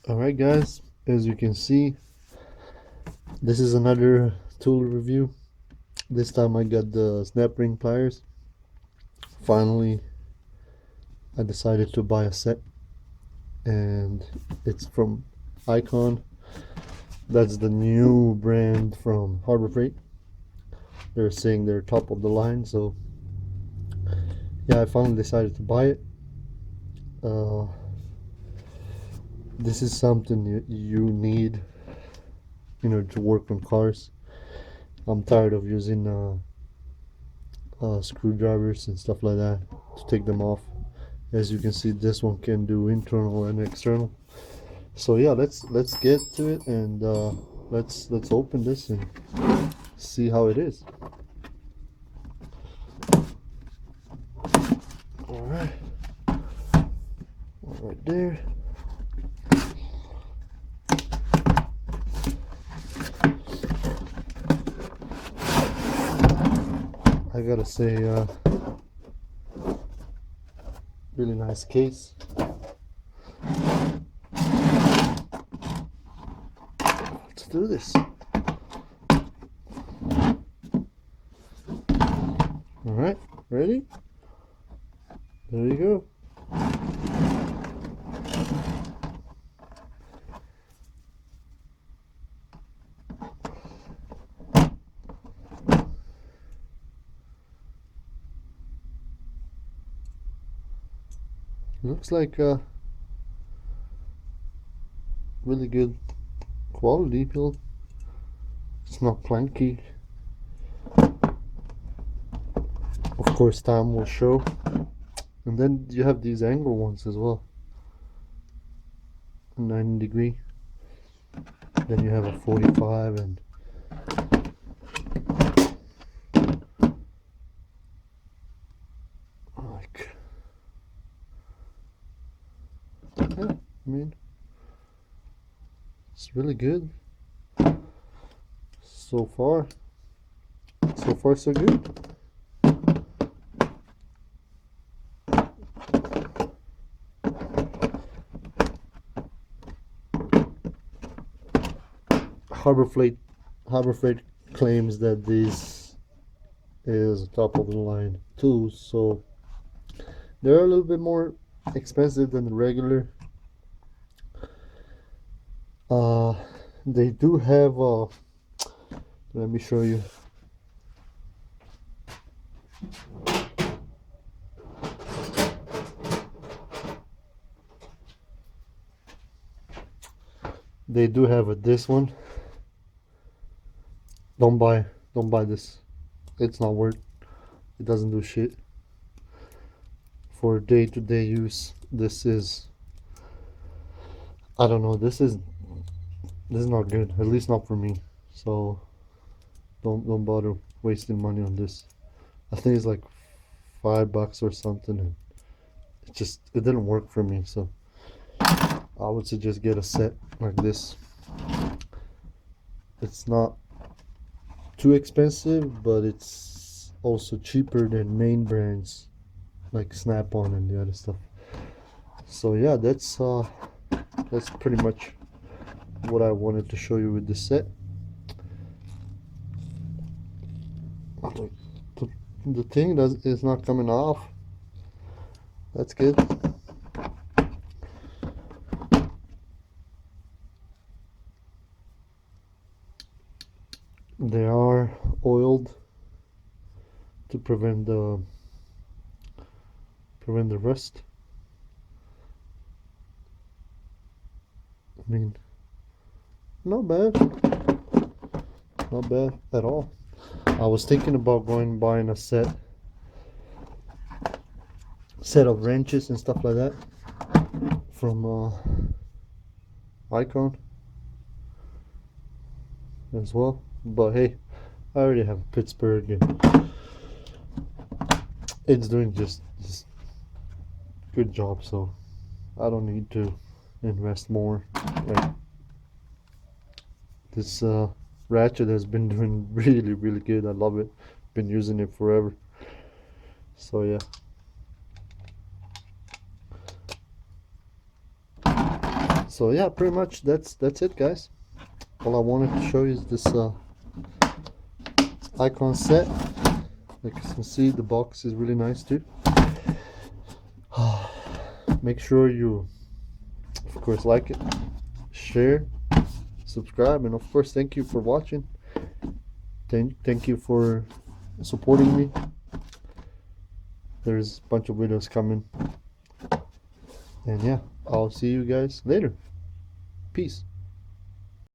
Alright guys, as you can see, this is another tool review. This time I got the snap ring pliers. Finally, I decided to buy a set, and it's from Icon. That's the new brand from Harbor Freight. They're saying they're top of the line, so yeah, I finally decided to buy it. Uh, this is something you need, to work on cars. I'm tired of using screwdrivers and stuff like that to take them off. As you can see, this one can do internal and external. So yeah, let's get to it, and let's open this and see how it is. All right, right there. I gotta say, really nice case. Let's do this. All right, ready? There you go. Looks like really good quality pill. It's not clunky. Of course, time will show. And then you have these angle ones as well. 90 degree. Then you have a 45 and like, yeah, I mean, it's really good. So far so good. Harbor Freight Harbor Freight claims that this is top of the line too, so they're a little bit more expensive than the regular. Uh, they do have let me show you. They do have this one. Don't buy this. It's not worth. It doesn't do shit. For day-to-day use, this is, I don't know, this is not good. At least not for me. So don't bother wasting money on this. I think it's like $5 or something, and it didn't work for me. So I would suggest get a set like this. It's not too expensive, but it's also cheaper than main brands like Snap-on and the other stuff. So yeah, that's pretty much what I wanted to show you with this set. The thing is not coming off. That's good. They are oiled to prevent the rust. I mean, not bad. Not bad at all. I was thinking about buying a set of wrenches and stuff like that from Icon as well. But hey, I already have a Pittsburgh, and it's doing just good job, so I don't need to invest more. Like, this ratchet has been doing really good. I love it. Been using it forever. So yeah. So yeah, pretty much that's it, guys. All I wanted to show you is this icon set. Like you can see, the box is really nice too. Make sure you, of course, like it, share, subscribe, and of course, thank you for watching. Thank you for supporting me. There's a bunch of videos coming, and yeah, I'll see you guys later. Peace.